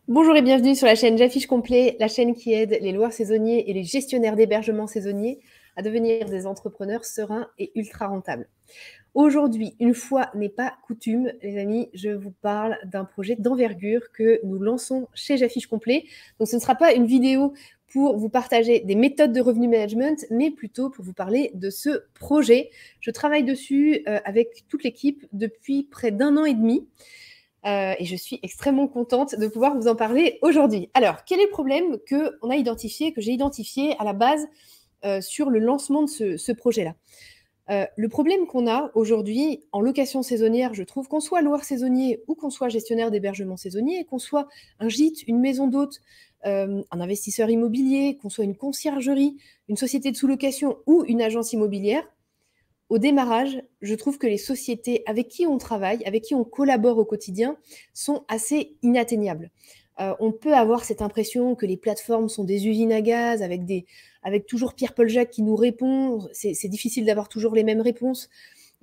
Bonjour et bienvenue sur la chaîne J'affiche complet, la chaîne qui aide les loueurs saisonniers et les gestionnaires d'hébergement saisonniers à devenir des entrepreneurs sereins et ultra rentables. Aujourd'hui, une fois n'est pas coutume, les amis, je vous parle d'un projet d'envergure que nous lançons chez J'affiche complet. Donc ce ne sera pas une vidéo pour vous partager des méthodes de revenu management, mais plutôt pour vous parler de ce projet. Je travaille dessus avec toute l'équipe depuis près d'1 an et demi. Et je suis extrêmement contente de pouvoir vous en parler aujourd'hui. Alors, quel est le problème que j'ai identifié à la base sur le lancement de ce projet-là? Le problème qu'on a aujourd'hui en location saisonnière, je trouve, qu'on soit loueur saisonnier ou qu'on soit gestionnaire d'hébergement saisonnier, qu'on soit un gîte, une maison d'hôte, un investisseur immobilier, qu'on soit une conciergerie, une société de sous-location ou une agence immobilière, au démarrage, je trouve que les sociétés avec qui on travaille, avec qui on collabore au quotidien, sont assez inatteignables. On peut avoir cette impression que les plateformes sont des usines à gaz avec toujours Pierre-Paul Jacques qui nous répond. C'est difficile d'avoir toujours les mêmes réponses.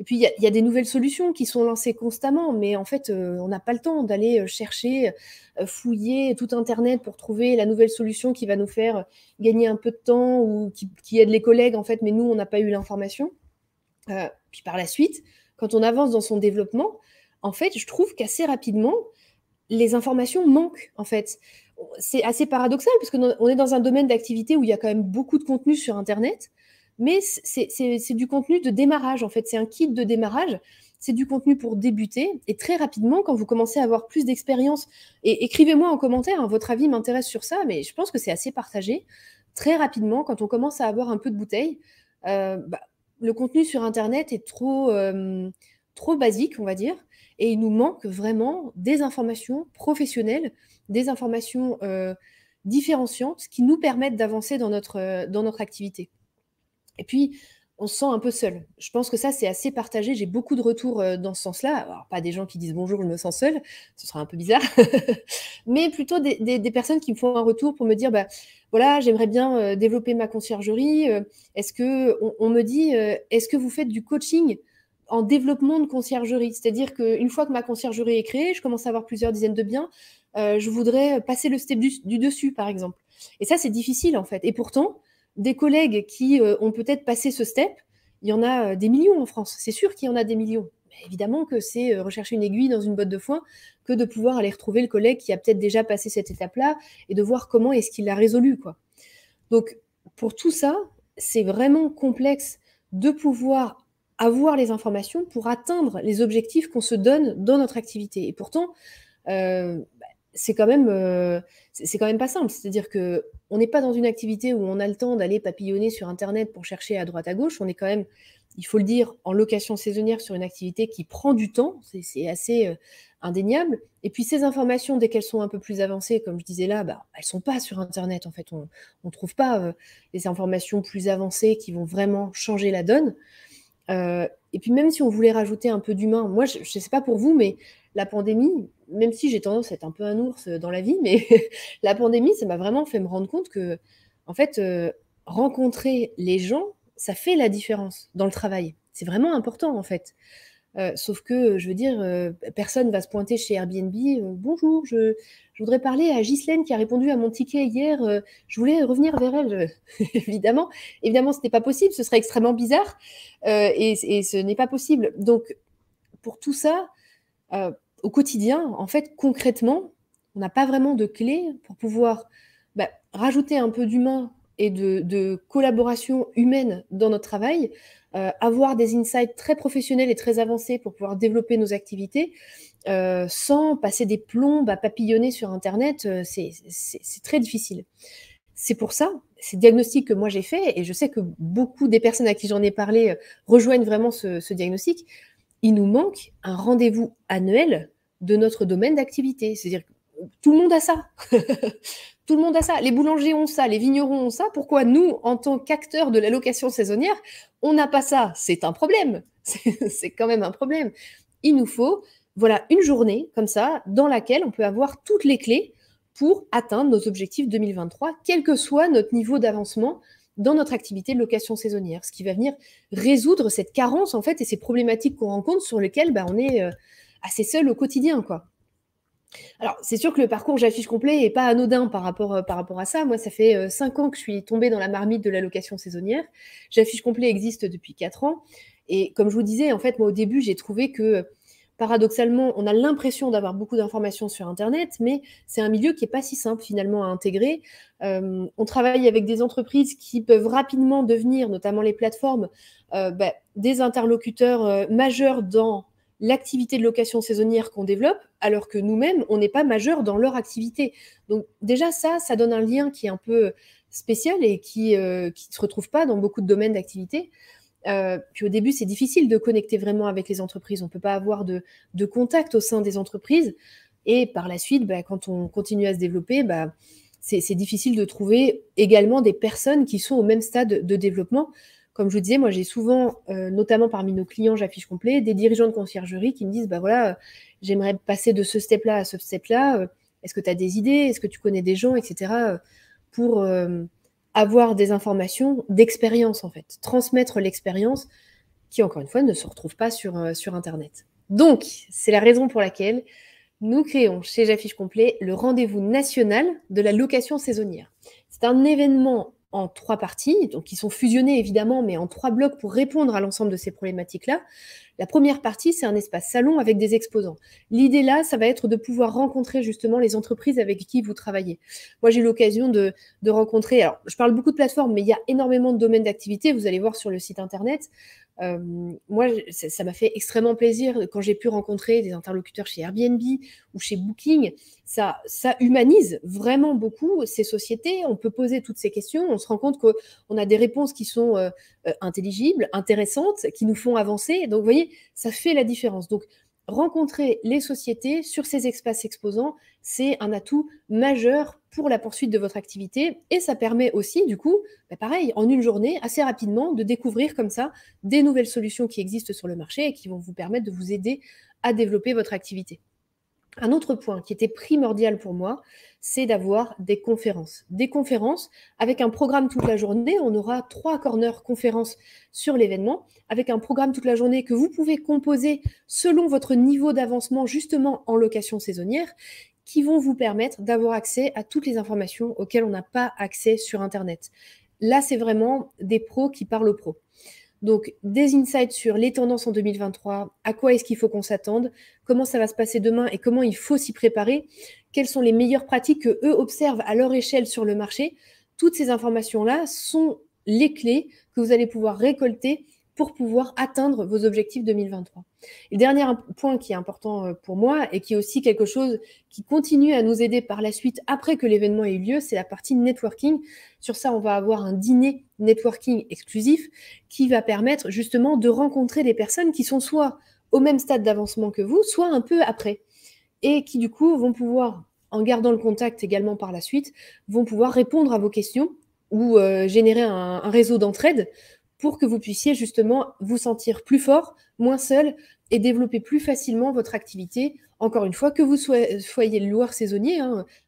Et puis, il y a des nouvelles solutions qui sont lancées constamment, mais en fait, on n'a pas le temps d'aller chercher, fouiller tout internet pour trouver la nouvelle solution qui va nous faire gagner un peu de temps ou qui aide les collègues, en fait, mais nous, on n'a pas eu l'information. Puis par la suite, quand on avance dans son développement, en fait, je trouve qu'assez rapidement, les informations manquent, en fait. C'est assez paradoxal parce qu'on est dans un domaine d'activité où il y a quand même beaucoup de contenu sur internet, mais c'est du contenu de démarrage, en fait. C'est un kit de démarrage, c'est du contenu pour débuter et très rapidement, quand vous commencez à avoir plus d'expérience et écrivez-moi en commentaire, hein, votre avis m'intéresse sur ça, mais je pense que c'est assez partagé. Très rapidement, quand on commence à avoir un peu de bouteille, bah, le contenu sur internet est trop basique, on va dire, et il nous manque vraiment des informations professionnelles, des informations, différenciantes qui nous permettent d'avancer dans notre activité. Et puis, on se sent un peu seul. Je pense que ça, c'est assez partagé. J'ai beaucoup de retours, dans ce sens-là. Alors pas des gens qui disent: «Bonjour, je me sens seul», ce serait un peu bizarre, mais plutôt des personnes qui me font un retour pour me dire: «Bah, voilà, j'aimerais bien, développer ma conciergerie, est-ce que» on me dit, «Est-ce que vous faites du coaching en développement de conciergerie?» C'est-à-dire qu'une fois que ma conciergerie est créée, je commence à avoir plusieurs dizaines de biens, je voudrais passer le step du dessus, par exemple. Et ça, c'est difficile, en fait. Et pourtant, des collègues qui ont peut-être passé ce step, il y en a des millions en France. C'est sûr qu'il y en a des millions. Mais évidemment que c'est rechercher une aiguille dans une botte de foin que de pouvoir aller retrouver le collègue qui a peut-être déjà passé cette étape-là et de voir comment est-ce qu'il l'a résolu, quoi. Donc, pour tout ça, c'est vraiment complexe de pouvoir avoir les informations pour atteindre les objectifs qu'on se donne dans notre activité. Et pourtant, bah, c'est quand même pas simple. C'est-à-dire qu'on n'est pas dans une activité où on a le temps d'aller papillonner sur internet pour chercher à droite à gauche. On est quand même, il faut le dire, en location saisonnière sur une activité qui prend du temps, c'est assez, indéniable. Et puis ces informations, dès qu'elles sont un peu plus avancées, comme je disais là, bah, elles sont pas sur internet en fait. On trouve pas, les informations plus avancées qui vont vraiment changer la donne. Et puis même si on voulait rajouter un peu d'humain, moi je sais pas pour vous, mais la pandémie, même si j'ai tendance à être un peu un ours, dans la vie, mais la pandémie, ça m'a vraiment fait me rendre compte qu'en fait, rencontrer les gens, ça fait la différence dans le travail. C'est vraiment important en fait. Sauf que, je veux dire, personne va se pointer chez Airbnb, «Bonjour, je voudrais parler à Ghislaine qui a répondu à mon ticket hier, je voulais revenir vers elle». Évidemment, ce n'est pas possible, ce serait extrêmement bizarre, et ce n'est pas possible. Donc pour tout ça, au quotidien, en fait, concrètement, on n'a pas vraiment de clé pour pouvoir, bah, rajouter un peu d'humain et de collaboration humaine dans notre travail, avoir des insights très professionnels et très avancés pour pouvoir développer nos activités, sans passer des plombes à papillonner sur internet, c'est très difficile. C'est pour ça, ces diagnostics que moi j'ai fait et je sais que beaucoup des personnes à qui j'en ai parlé, rejoignent vraiment ce diagnostic. Il nous manque un rendez-vous annuel de notre domaine d'activité. C'est-à-dire que tout le monde a ça. Tout le monde a ça. Les boulangers ont ça, les vignerons ont ça. Pourquoi nous, en tant qu'acteurs de la location saisonnière, on n'a pas ça? C'est un problème. C'est quand même un problème. Il nous faut, voilà, une journée comme ça, dans laquelle on peut avoir toutes les clés pour atteindre nos objectifs 2023, quel que soit notre niveau d'avancement dans notre activité de location saisonnière. Ce qui va venir résoudre cette carence, en fait, et ces problématiques qu'on rencontre sur lesquelles, bah, on est assez seul au quotidien, quoi. Alors, c'est sûr que le parcours J'affiche complet est pas anodin par rapport à ça. Moi, ça fait, 5 ans que je suis tombée dans la marmite de la location saisonnière. J'affiche complet existe depuis 4 ans et comme je vous disais, en fait, moi, au début, j'ai trouvé que, paradoxalement, on a l'impression d'avoir beaucoup d'informations sur internet, mais c'est un milieu qui est pas si simple finalement à intégrer. On travaille avec des entreprises qui peuvent rapidement devenir, notamment les plateformes, des interlocuteurs, majeurs dans l'activité de location saisonnière qu'on développe, alors que nous-mêmes, on n'est pas majeurs dans leur activité. Donc déjà ça donne un lien qui est un peu spécial et qui se retrouve pas dans beaucoup de domaines d'activité. Puis au début, c'est difficile de connecter vraiment avec les entreprises. On peut pas avoir de contact au sein des entreprises. Et par la suite, quand on continue à se développer, c'est difficile de trouver également des personnes qui sont au même stade de développement. Comme je vous disais, moi, j'ai souvent, notamment parmi nos clients J'affiche complet, des dirigeants de conciergerie qui me disent, voilà, j'aimerais passer de ce step-là à ce step-là. Est-ce que tu as des idées? Est-ce que tu connais des gens, etc. Pour avoir des informations d'expérience, en fait. Transmettre l'expérience qui, encore une fois, ne se retrouve pas sur Internet. Donc, c'est la raison pour laquelle nous créons chez J'affiche complet le rendez-vous national de la location saisonnière. C'est un événement en 3 parties, donc qui sont fusionnés évidemment, mais en 3 blocs pour répondre à l'ensemble de ces problématiques-là. La première partie, c'est un espace salon avec des exposants. L'idée là, ça va être de pouvoir rencontrer justement les entreprises avec qui vous travaillez. Moi, j'ai eu l'occasion de rencontrer, alors je parle beaucoup de plateformes, mais il y a énormément de domaines d'activité, vous allez voir sur le site internet. Moi, ça m'a fait extrêmement plaisir quand j'ai pu rencontrer des interlocuteurs chez Airbnb ou chez Booking. Ça humanise vraiment beaucoup ces sociétés. On peut poser toutes ces questions. On se rend compte qu'on a des réponses qui sont intelligibles, intéressantes, qui nous font avancer. Donc, vous voyez, ça fait la différence. Donc, rencontrer les sociétés sur ces espaces exposants, c'est un atout majeur pour la poursuite de votre activité. Et ça permet aussi, du coup, pareil, en une journée, assez rapidement, de découvrir comme ça des nouvelles solutions qui existent sur le marché et qui vont vous permettre de vous aider à développer votre activité. Un autre point qui était primordial pour moi, c'est d'avoir des conférences. Des conférences avec un programme toute la journée. On aura 3 corners conférences sur l'événement, avec un programme toute la journée que vous pouvez composer selon votre niveau d'avancement, justement en location saisonnière, qui vont vous permettre d'avoir accès à toutes les informations auxquelles on n'a pas accès sur Internet. Là, c'est vraiment des pros qui parlent aux pros. Donc, des insights sur les tendances en 2023, à quoi est-ce qu'il faut qu'on s'attende, comment ça va se passer demain et comment il faut s'y préparer, quelles sont les meilleures pratiques que eux observent à leur échelle sur le marché. Toutes ces informations-là sont les clés que vous allez pouvoir récolter pour pouvoir atteindre vos objectifs 2023. Et le dernier point qui est important pour moi et qui est aussi quelque chose qui continue à nous aider par la suite après que l'événement ait eu lieu, c'est la partie networking. Sur ça, on va avoir un dîner networking exclusif qui va permettre justement de rencontrer des personnes qui sont soit au même stade d'avancement que vous, soit un peu après, et qui du coup vont pouvoir, en gardant le contact également par la suite, vont pouvoir répondre à vos questions ou générer un réseau d'entraide pour que vous puissiez justement vous sentir plus fort, moins seul et développer plus facilement votre activité. Encore une fois, que vous soyez loueur saisonnier,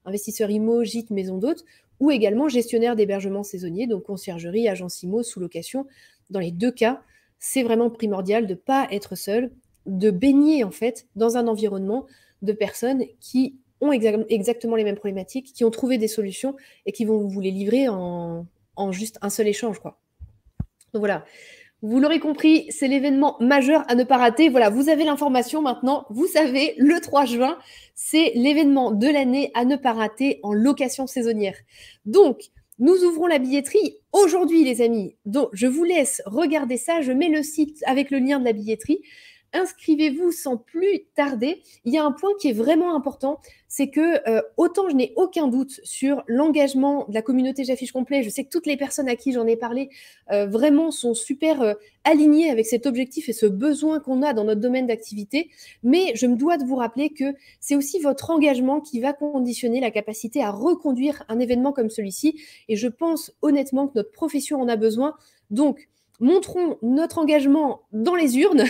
investisseur IMO, gîte, maison d'hôte, ou également gestionnaire d'hébergement saisonnier, donc conciergerie, agence IMO, sous-location. Dans les 2 cas, c'est vraiment primordial de ne pas être seul, de baigner en fait dans un environnement de personnes qui ont exactement les mêmes problématiques, qui ont trouvé des solutions et qui vont vous les livrer en juste un seul échange, quoi. Donc voilà, vous l'aurez compris, c'est l'événement majeur à ne pas rater. Voilà, vous avez l'information maintenant. Vous savez, le 3 juin, c'est l'événement de l'année à ne pas rater en location saisonnière. Donc, nous ouvrons la billetterie aujourd'hui, les amis. Donc, je vous laisse regarder ça. Je mets le site avec le lien de la billetterie. Inscrivez-vous sans plus tarder. Il y a un point qui est vraiment important, c'est que autant je n'ai aucun doute sur l'engagement de la communauté J'affiche complet. Je sais que toutes les personnes à qui j'en ai parlé vraiment sont super alignées avec cet objectif et ce besoin qu'on a dans notre domaine d'activité. Mais je me dois de vous rappeler que c'est aussi votre engagement qui va conditionner la capacité à reconduire un événement comme celui-ci. Et je pense honnêtement que notre profession en a besoin. Donc, montrons notre engagement dans les urnes.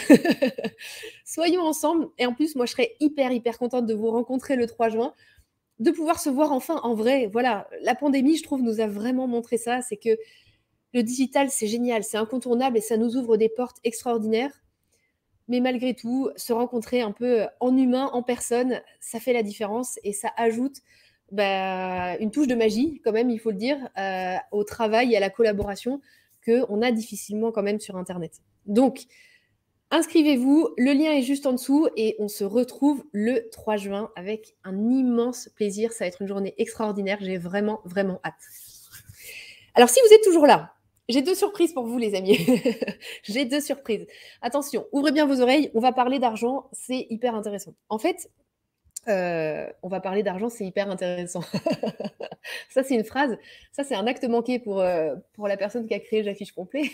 Soyons ensemble. Et en plus, moi, je serais hyper contente de vous rencontrer le 3 juin, de pouvoir se voir enfin en vrai. Voilà, la pandémie, je trouve, nous a vraiment montré ça. C'est que le digital, c'est génial, c'est incontournable et ça nous ouvre des portes extraordinaires. Mais malgré tout, se rencontrer un peu en humain, en personne, ça fait la différence et ça ajoute une touche de magie, quand même, il faut le dire, au travail et à la collaboration qu'on a difficilement quand même sur Internet. Donc, inscrivez-vous, le lien est juste en dessous et on se retrouve le 3 juin avec un immense plaisir. Ça va être une journée extraordinaire, j'ai vraiment, vraiment hâte. Alors, si vous êtes toujours là, j'ai 2 surprises pour vous, les amis. J'ai 2 surprises. Attention, ouvrez bien vos oreilles, on va parler d'argent, c'est hyper intéressant. En fait, on va parler d'argent, c'est hyper intéressant. Ça, c'est une phrase, ça, c'est un acte manqué pour la personne qui a créé J'affiche complet,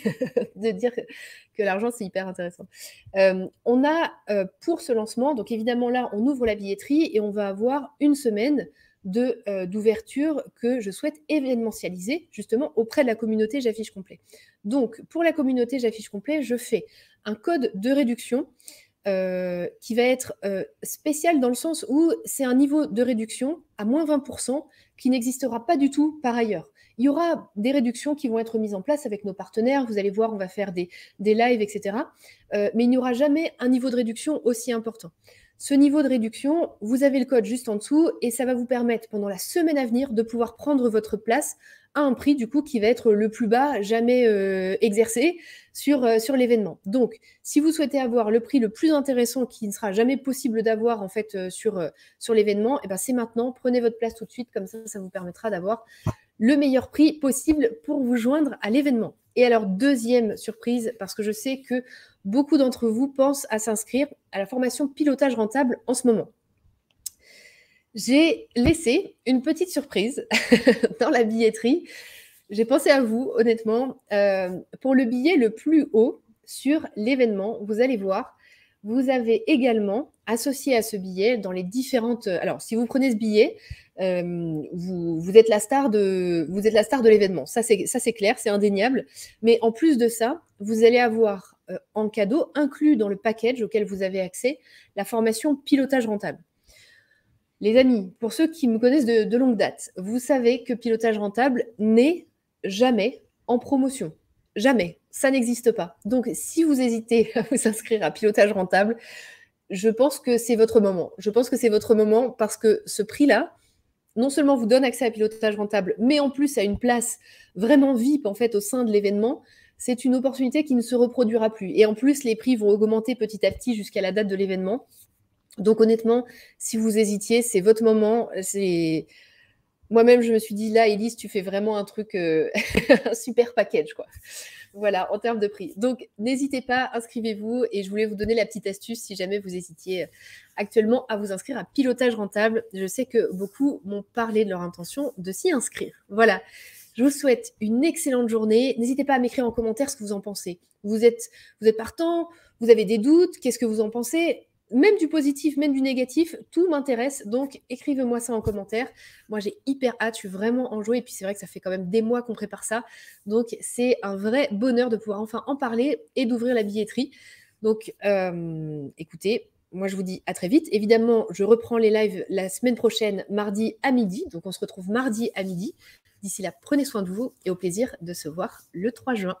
de dire que l'argent, c'est hyper intéressant. On a, pour ce lancement, donc évidemment là, on ouvre la billetterie et on va avoir une semaine d'ouverture que je souhaite événementialiser justement auprès de la communauté J'affiche complet. Donc, pour la communauté J'affiche complet, je fais un code de réduction qui va être spécial dans le sens où c'est un niveau de réduction à moins 20% qui n'existera pas du tout par ailleurs. Il y aura des réductions qui vont être mises en place avec nos partenaires. Vous allez voir, on va faire des lives, etc. Mais il n'y aura jamais un niveau de réduction aussi important. Ce niveau de réduction, vous avez le code juste en dessous et ça va vous permettre pendant la semaine à venir de pouvoir prendre votre place à un prix du coup qui va être le plus bas jamais exercé sur l'événement. Donc, si vous souhaitez avoir le prix le plus intéressant qui ne sera jamais possible d'avoir en fait sur l'événement, et ben c'est maintenant. Prenez votre place tout de suite, comme ça, ça vous permettra d'avoir le meilleur prix possible pour vous joindre à l'événement. Et alors, deuxième surprise, parce que je sais que beaucoup d'entre vous pensent à s'inscrire à la formation pilotage rentable en ce moment. J'ai laissé une petite surprise dans la billetterie. J'ai pensé à vous, honnêtement. Pour le billet le plus haut sur l'événement, vous allez voir, vous avez également associé à ce billet dans les différentes... Alors, si vous prenez ce billet, vous êtes la star de l'événement. Ça, c'est clair, c'est indéniable. Mais en plus de ça, vous allez avoir en cadeau, inclus dans le package auquel vous avez accès, la formation pilotage rentable. Les amis, pour ceux qui me connaissent de longue date, vous savez que pilotage rentable n'est jamais en promotion. Jamais. Ça n'existe pas. Donc, si vous hésitez à vous inscrire à pilotage rentable, je pense que c'est votre moment. Je pense que c'est votre moment parce que ce prix-là, non seulement vous donne accès à pilotage rentable, mais en plus à une place vraiment VIP en fait au sein de l'événement. C'est une opportunité qui ne se reproduira plus. Et en plus, les prix vont augmenter petit à petit jusqu'à la date de l'événement. Donc honnêtement, si vous hésitiez, c'est votre moment. Moi-même, je me suis dit, là, Elise, tu fais vraiment un truc, un super package, quoi. Voilà, en termes de prix. Donc, n'hésitez pas, inscrivez-vous. Et je voulais vous donner la petite astuce si jamais vous hésitiez actuellement à vous inscrire à pilotage rentable. Je sais que beaucoup m'ont parlé de leur intention de s'y inscrire. Voilà. Je vous souhaite une excellente journée. N'hésitez pas à m'écrire en commentaire ce que vous en pensez. Vous êtes partant, vous avez des doutes, qu'est-ce que vous en pensez ? Même du positif, même du négatif, tout m'intéresse. Donc, écrivez-moi ça en commentaire. Moi, j'ai hyper hâte, je suis vraiment enjouée. Et puis, c'est vrai que ça fait quand même des mois qu'on prépare ça. Donc, c'est un vrai bonheur de pouvoir enfin en parler et d'ouvrir la billetterie. Donc, écoutez, moi, je vous dis à très vite. Évidemment, je reprends les lives la semaine prochaine, mardi à midi. Donc, on se retrouve mardi à midi. D'ici là, prenez soin de vous et au plaisir de se voir le 3 juin.